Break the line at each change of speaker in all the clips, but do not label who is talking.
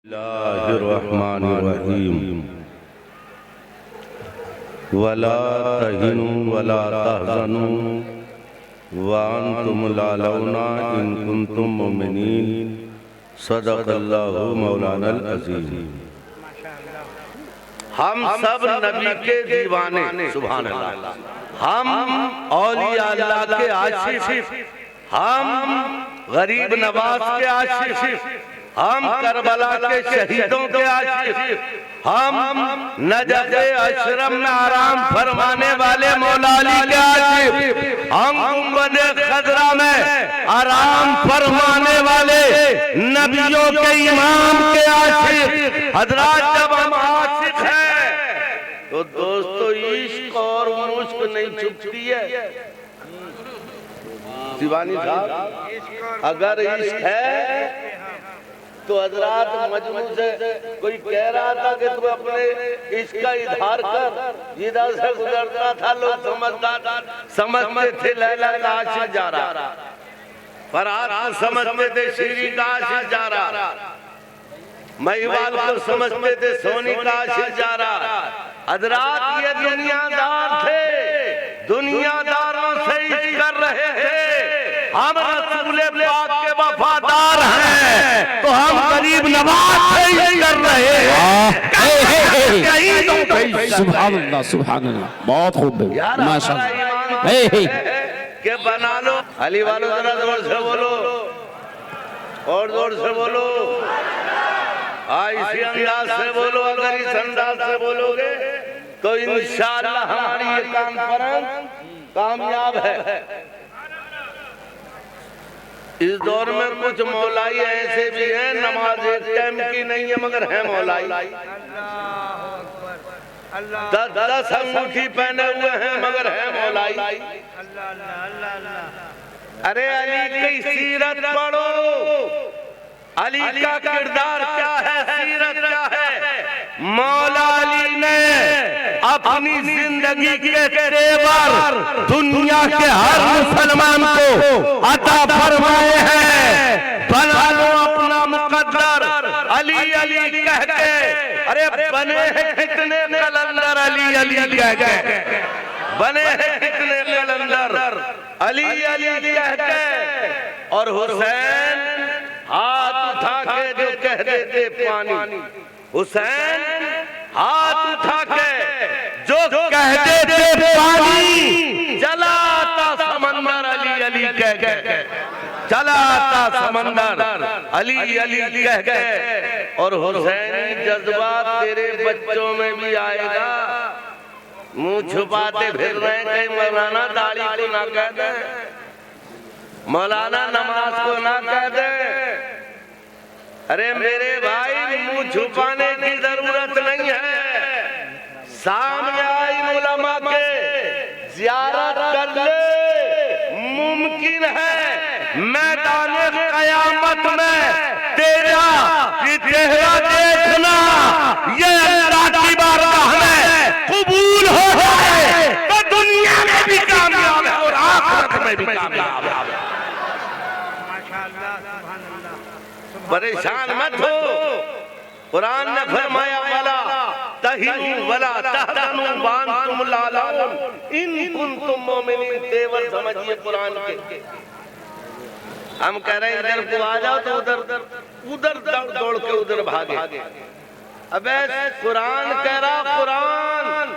बिस्मिल्लाहिर्रहमानिर्रहीम वला तहिनु वला तहज़नु वअंतुम लालौना इन कुंतुम मुमिनीन सदक़ल्लाहु मौलाना अज़ीम। हम सब नबी के दीवाने, सुभान अल्लाह, हम औलिया अल्लाह के आशिक़, हम गरीब नवाज के आशिक़, हम करबला के शहीदों के आशिक़, हम नजफ़ अशरफ में आराम फरमाने वाले मौला अली के आशिक़, हम गुंबद खजरा में आराम फरमाने वाले नबियों के इमाम के आशिक़। हज़रात, जब हम आशिक़ हैं तो दोस्तों इश्क और मुश्क नहीं छुपती है। दीवानी साहब, अगर इश्क है तो हजरात मजमू से कोई कह रहा था कि तू अपने इसका इजहार कर, जिधर से गुजरता था लोग समझते थे लैला का आशिक़ जा रहा, फरहाद को समझते थे शीरी का आशिक़ जा रहा, महिवाल को समझते थे सोनी का आशिक़ जा रहा। हजरात, ये दुनियादार थे, दुनियादारों से इश्क कर रहे थे। हम रसूल पाक के वफादार हैं तो हम गरीब नवाज से इश्क कर रहे हैं।
सुभान अल्लाह, सुभान अल्लाह, बहुत खूब माशाअल्लाह।
के बना लो अली वालों, जरा जोर से बोलो और जोर से बोलो, इसी अंदाज से बोलो। अगर इस अंदाज से बोलोगे तो इंशाअल्लाह हमारी ये कॉन्फ्रेंस कामयाब है। इस दौर में कुछ मौलाई ऐसे भी हैं, नमाज एक टाइम की नहीं है मगर है मौलाई, 10 अंगूठी पहने हुए हैं मगर है मौलाई। अरे अली की सीरत पढ़ो, अली का किरदार क्या है, सीरत क्या है। मौला अली ने अपनी जिंदगी के तेवर दुनिया के हर मुसलमान को अता फरमाए हैं। बना लो अपना मुकद्दर अली अली कह के। अरे बने हैं कितने कलंदर अली अली कह के, बने हैं कितने कलंदर अली अली कह के। और हुसैन हाथ उठा के जो कह देते पानी, हुसैन हाथ उठा के जो कह देते पानी, जलाता समंदर अली अली कह के, जलाता समंदर अली अली कह के। और हुसैनी जज्बा तेरे बच्चों में भी आएगा। मुंह छुपाते फिर रहे कहीं मौलाना दाढ़ी को ना कह दे, मौलाना नमाज को ना कह दे। अरे मेरे भाई, मुंह छुपाने की जरूरत नहीं है। सामने आई उलमा के ज़ियारत कर ले, मुमकिन है मैदान क़यामत में तेरा चेहरा देखना ये अल्लाह की बारगाह में कबूल हो जाए तो दुनिया में भी कामयाब है और आखिरत में भी कामयाब है। परेशान मत हो, कुरान ने फरमाया वला तहिनु वला तहज़नु वअंतुम लालौन इन कुंतुम मुमिनीन। तेवर समझिए कुरान के। हम कह रहे हैं इधर को आ जाओ तो उधर उधर दौड़ के उधर भागे। अबे कुरान कह रहा, कुरान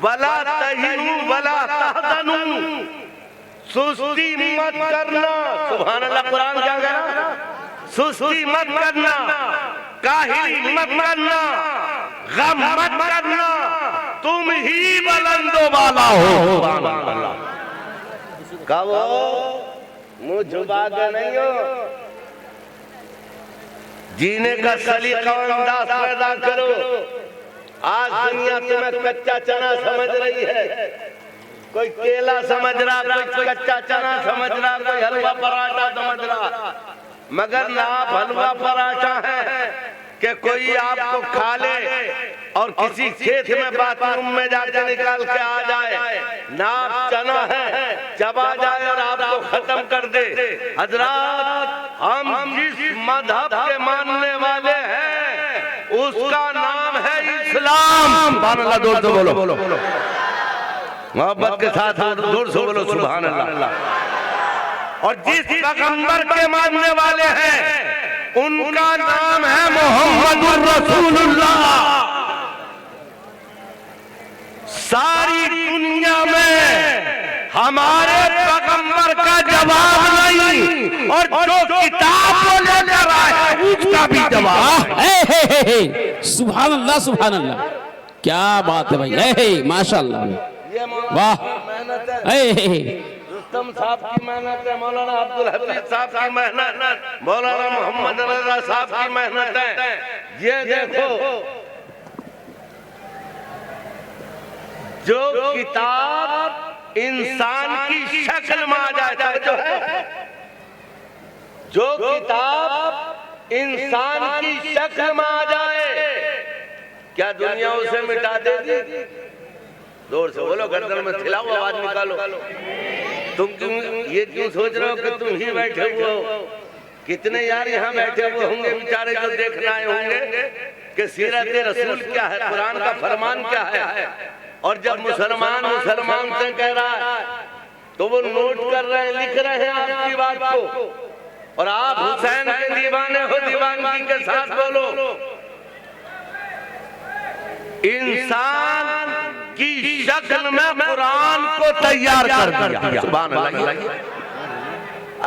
वला तहिनु वला तहज़नु, सुस्ती मत करना। सुभान अल्लाह, कुरान क्या कह रहा? सुस्ती मत करना, काहिली मत करना, गम मत करना, तुम ही बुलंदो वाला हो। कहो मुँह छुपा के नहीं हो, जीने का सलीका अंदाज पैदा करो। आज दुनिया तुम्हें कच्चा चना समझ रही है, कोई केला समझ रहा, कोई कच्चा चना समझ रहा, कोई हलवा पराठा समझ रहा, मगर ना आप हलवा पराठा है कि कोई आपको खा ले और किसी खेत में बाथरूम में जाके निकाल के आ जाए, ना आप चना है चबा जाए और आपको खत्म कर दे। हजरात, हम जिस मजहब के मानने वाले हैं उसका नाम है इस्लाम। सुभान अल्लाह, जोर से बोलो, मोहब्बत के साथ जोर से बोलो सुभान अल्लाह। और जिस पैगंबर के मानने वाले हैं उनका नाम है मोहम्मद रसूलुल्लाह। सारी दुनिया में हमारे पैगंबर का जवाब नहीं, और जो किताब को लेकर आए उसका भी जवाब।
सुभान अल्लाह, सुभान अल्लाह, क्या बात है भाई, माशाअल्लाह, वाह।
रुस्तम साहब की मेहनत है, मौलाना अब्दुल हफीज साहब की मेहनत, मौलाना मोहम्मद रजा साहब की मेहनत है। ये देखो जो किताब इंसान की शक्ल में आ जाए, जो है जो किताब इंसान की शक्ल में आ जाए, क्या दुनिया उसे मिटा देगी? जोर से बोलो, गर्दन में खिलाओ, आवाज निकालो। तुम क्यों ये क्यों सोच रहे हो कि तुम ही बैठे हुए हो? कितने यार यहाँ बैठे हुए होंगे बेचारे जो देखने आए होंगे कि सीरत रसूल क्या है, कुरान का फरमान क्या है। और जब मुसलमान से कह रहा है तो वो नोट कर रहे हैं, लिख रहे हैं आपकी बात को, और आप हुसैन के दीवाने हो, दीवानगी के साथ बोलो। इंसान की शक्ल में कुरान को तैयार कर दिया। सुभान अल्लाह।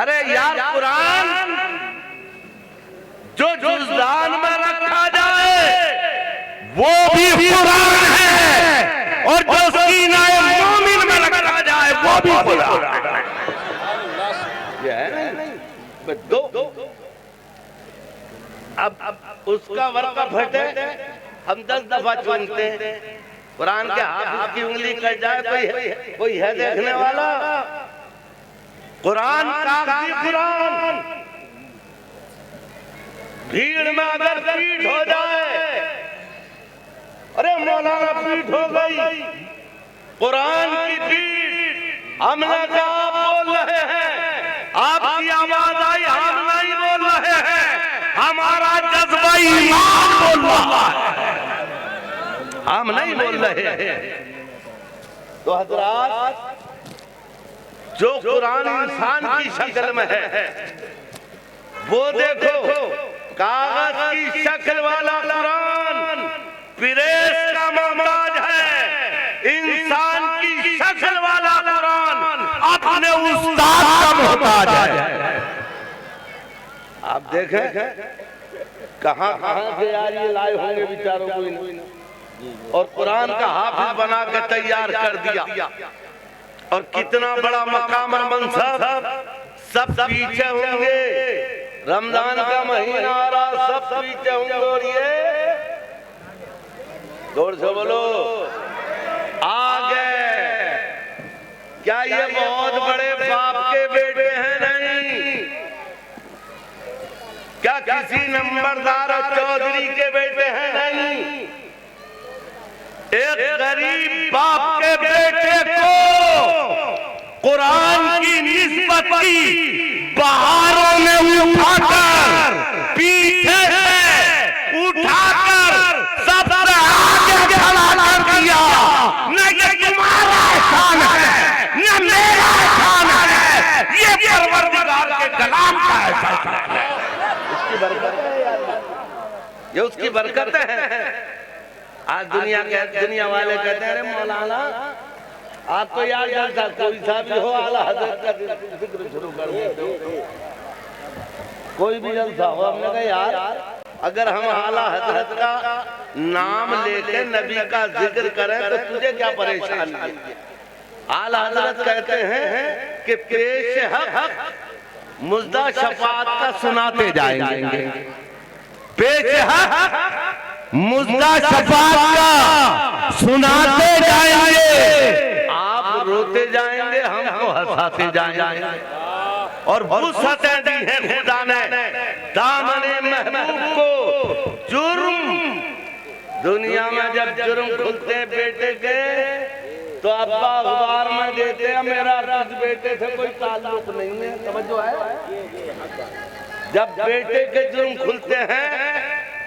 अरे यार, कुरान जो जुज़दान में रखा जाए वो भी कुरान है, और जो सीनाए मोमिन में रखा जाए वो भी कुरान है। अब उसका वर्का फटे, हम 10 दफा चुनते हैं। कुरान के हाफिज की उंगली कट जाए, कोई है देखने वाला? कुरान कागजी कुरान, भीड़ में अगर पीठ हो जाए, अरे मौलाना पीठ हो गई, कुरान की पीठ, हमने क्या आप बोल रहे हैं, आपकी आवाज आई, हम नहीं बोल रहे हैं, हमारा जज्बा ईमान बोल रहा है, हम नहीं बोल रहे हैं। तो हजरात, जो कुरान इंसान की शक्ल में है वो देखो, कागज की शक्ल वाला कुरान प्रेस का मोहताज है, इंसान की शक्ल वाला कुरान अपने उस्ताद का मोहताज है। आप देखें कहां से यार ये लाए होंगे बेचारों को, और कुरान का हाफिज बना के तैयार कर दिया, और कितना बड़ा मकाम और मनसब, सब पीछे होंगे। रमजान का महीना आ रहा, सब पीछे होंगे, और ये जोर से बोलो आगे। क्या ये बहुत बड़े बाप के बेटे हैं? नहीं। क्या किसी नंबरदार चौधरी के बेटे हैं? नहीं। एक गरीब बाप के बेटे को कुरान की निस्बत की बहारों में उठाकर, पीछे से उठाकर सबसे आगे खड़ा कर दिया। न ये तुम्हारा एहसान है, न मेरा एहसान है, ये परवरदिगार के कलाम का एहसान है। उसकी बरकत है यार, ये उसकी बरकत है। आज दुनिया वाले कहते हैं, अरे मौलाना आप तो यार जलसा कोई सा भी हो, आला हजरत का जिक्र शुरू कर देते हो, कोई भी जलसा हो। हमने कहा यार, अगर हम आला हजरत का नाम लेके नबी का जिक्र करें तो तुझे क्या परेशानी है? आला हजरत कहते हैं कि पेश हक मुज्दा शफाअत का सुनाते जाएंगे, पेश हक मुज्दा शफाअत का सुनाते जाएंगे। आप रोते जाएंगे, हमको हंसाते जाएंगे। और वुसअतें दी है खुदा ने दामने महबूब को। जुर्म दुनिया में जब जुर्म खुलते बेटे के तो अब्बा अखबार में देते हैं, मेरा तुझ बेटे से कोई ताल्लुक नहीं है। समझो है, जब बेटे के जुर्म खुलते हैं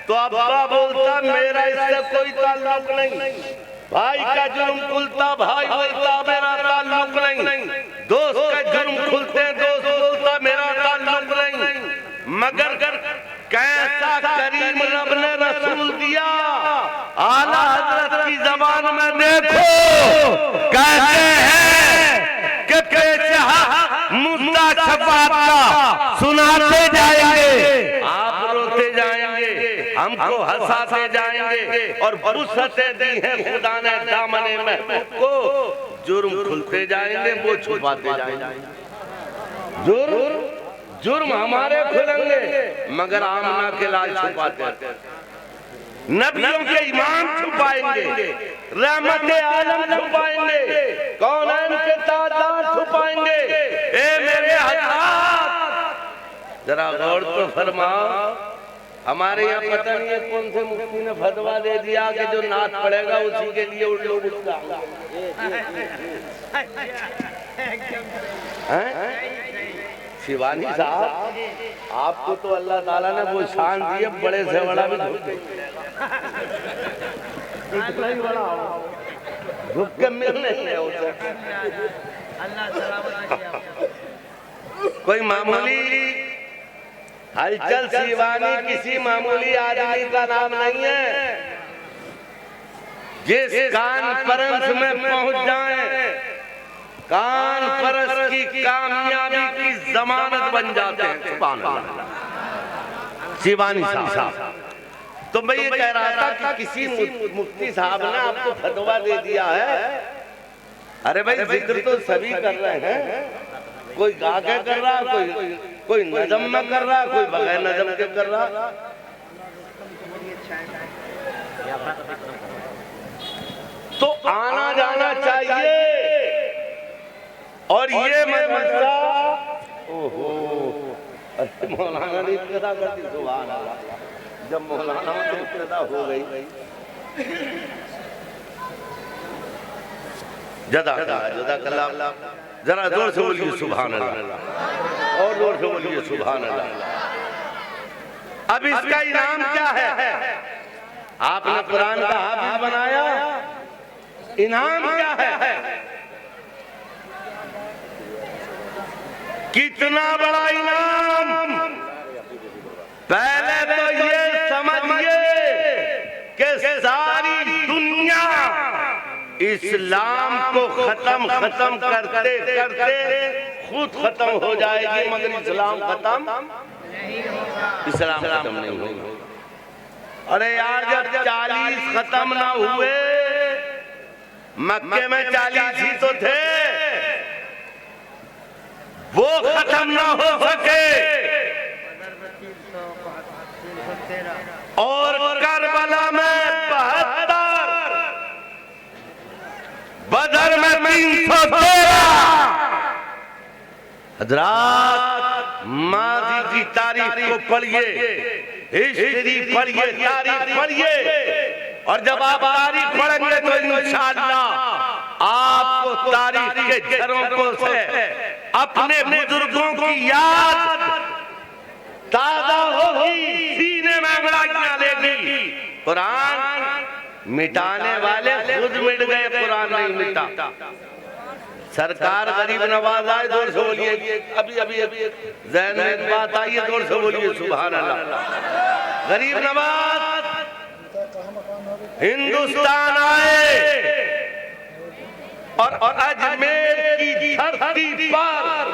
तो अब्बा बोलता मेरा इससे कोई ताल्लुक नहीं, भाई का जुर्म खुलता भाई बोलता मेरा ताल्लुक नहीं, दोस्त का जुर्म खुलते हैं दोस्त बोलता मेरा ताल्लुक नहीं। मगर कैसा करीम रब ने रसूल दिया, आला हजरत की जबान में देखो कहते हैं कि पेशा मुद्दा शफाअत का सुनाते जाएंगे, आप रोते जाएंगे, हमको हंसाते जाएंगे, और फुर्सतें दी हैं खुदा ने दामने में को, जुर्म खुलते जाएंगे वो छुपाते जाएंगे। जुर्म हमारे खुलेंगे मगर आमना के लाल छुपाते हैं, नबियों के ईमान छुपाएंगे, रहमत आलम छुपाएंगे, कौनैन के ताजदार छुपाएंगे। ए मेरे हज़रात जरा गौर तो फरमाओ, हमारे यहाँ पता नहीं है कौन से मुफ्ती ने फतवा दे दिया कि जो नात पड़ेगा उसी के लिए उन लोग शिवानी साहब, आपको तो अल्लाह ताला ने वो शान दी है, बड़े से बड़ा भी झुक के मिल नहीं है उसे। कोई मामूली हलचल शिवानी किसी मामूली आदमी का नाम नहीं है। जिस कॉन्फ्रेंस में पहुंच जाए कॉन्फ्रेंस की कामयाबी की जमानत बन जाते हैं। सुभान अल्लाह। शिवानी साहब तो मैं ये कह रहा था कि किसी मुफ्ती साहब ने आपको फतवा दे दिया है। अरे भाई जिक्र तो सभी कर रहे हैं, कोई गा के कर रहा, कोई नज़म में कर रहा, कोई बगैर नज़म के कर रहा। तो आना जाना चाहिए। और ये मदरसा ओहो, अरे मौलाना ने इब्तिदा कर दी। सुभान अल्लाह। जब मौलाना से इब्तिदा हो गई, जज़ाकल्लाह, जरा जोर से बोलिए सुभान अल्लाह, और जोर से बोलिए सुभान अल्लाह। अब इसका इनाम क्या है? आपने कुरान का हाफिज बनाया, इनाम क्या है? कितना बड़ा इनाम! पहले तो ये समझिए कि सारी दुनिया इस्लाम को खत्म करते करते खुद खत्म हो जाएगी, मगर इस्लाम खत्म नहीं होगा। अरे यार, जब 40 खत्म ना हुए, मक्के में 40 ही तो थे, वो खत्म ना हो सके, और करबला में 72, बदर में 313। हजरात, माजी की तारीख को पढ़िए, हिस्ट्री पढ़िए, तारीख पढ़िए, और जब आप तारीख पढ़ेंगे तो इंशाअल्लाह आपको तारीख के झरोखों से अपने बुजुर्गों की याद ताजा होगी, सीने में अंगड़ाइयां लेगी। कुरान मिटाने वाले खुद मिट गए, कुरान नहीं मिटा। सरकार गरीब नवाज आए, जोर से बोलिए। अभी ज़हन में एक बात आई है, जोर से बोलिए सुभान अल्लाह। गरीब नवाज हिंदुस्तान आए और अजमेर की धरती पर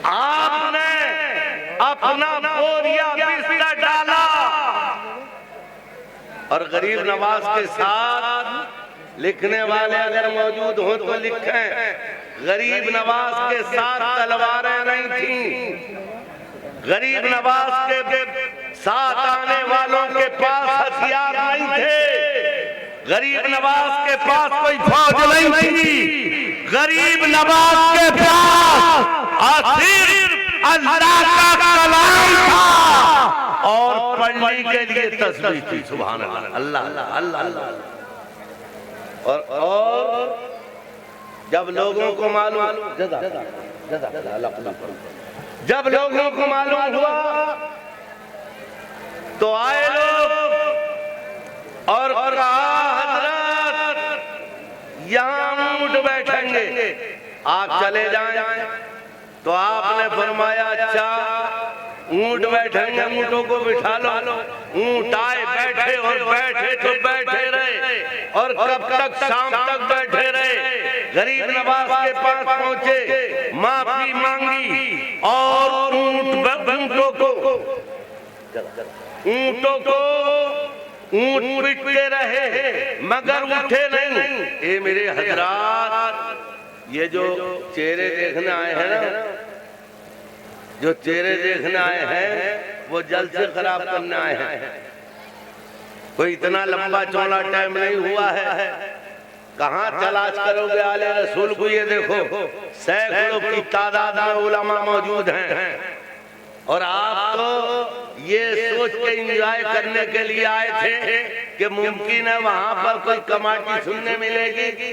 आपने अपना बोरिया बिस्तर डाला, और गरीब नवाज के साथ लिखने वाले अगर मौजूद हो तो लिखें, गरीब नवाज के साथ तलवारें नहीं थीं, गरीब नवाज के साथ आने वालों के पास हथियार नहीं थे, गरीब नवाज के पास कोई फौज नहीं थी, गरीब नवाज के पास सिर्फ अल्लाह का कलाम था और पढ़ने के लिए तस्बीह थी। सुभान अल्लाह, अल्लाह अल्लाह अल्लाह। और जब लोगों को मालूम, जब लोगों को मालूम हुआ तो आए लोग और कहा हजरत यहाँ ऊंट बैठेंगे, आप चले जाएं। तो आपने फरमाया अच्छा ऊंट बैठेंगे, ऊंटों को बिठा लो। ऊंट आए, बैठे और बैठे तो बैठे रहे और कब तक? शाम तक बैठे रहे। गरीब नवाज के पास पहुंचे, माफी मांगी और ऊंट पिटते रहे मगर उठे नहीं। ये मेरे हजरात, ये जो चेहरे देखने आए हैं ना, जो चेहरे देखने आए हैं वो जल से खराब करने आए हैं। कोई इतना लंबा चौड़ा टाइम नहीं हुआ है। कहाँ तलाश करोगे आले रसूल को? ये देखो सैकड़ों की तादाद में उलमा मौजूद हैं और आप तो ये सोच के एंजॉय करने के लिए आए थे कि मुमकिन है वहां पर कोई कमाटी सुनने मिलेगी।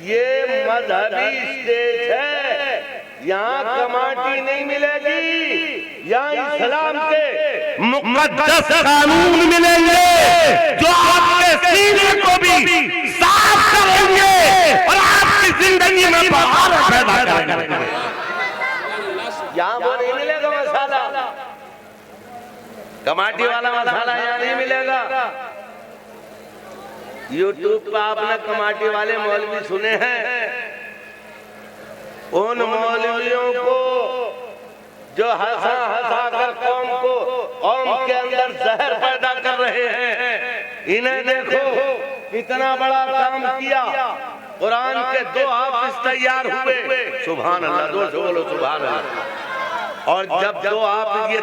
ये मजहबी स्टेज है, यहाँ कमाटी नहीं मिलेगी, यहाँ इस्लाम के मुकद्दस कानून मिलेंगे जो आपके सीने को भी साफ करेंगे और आपकी जिंदगी में बहार पैदा करेंगे। यहाँ वो नहीं मिलेगा मसाला, कमाटी वाला मसाला यहाँ नहीं मिलेगा। यूट्यूब पर आपने कमाटी वाले मौलवी सुने हैं, उन मौलवियों को जो हंसा हंसा कर कौम के अंदर जहर पैदा कर रहे हैं, इन्हें देखो कितना बड़ा काम किया। कुरान के 2 हाफिज तैयार हुए, सुभान अल्लाह, 2 बोलो सुभान अल्लाह। और जब 2 हाफिज ये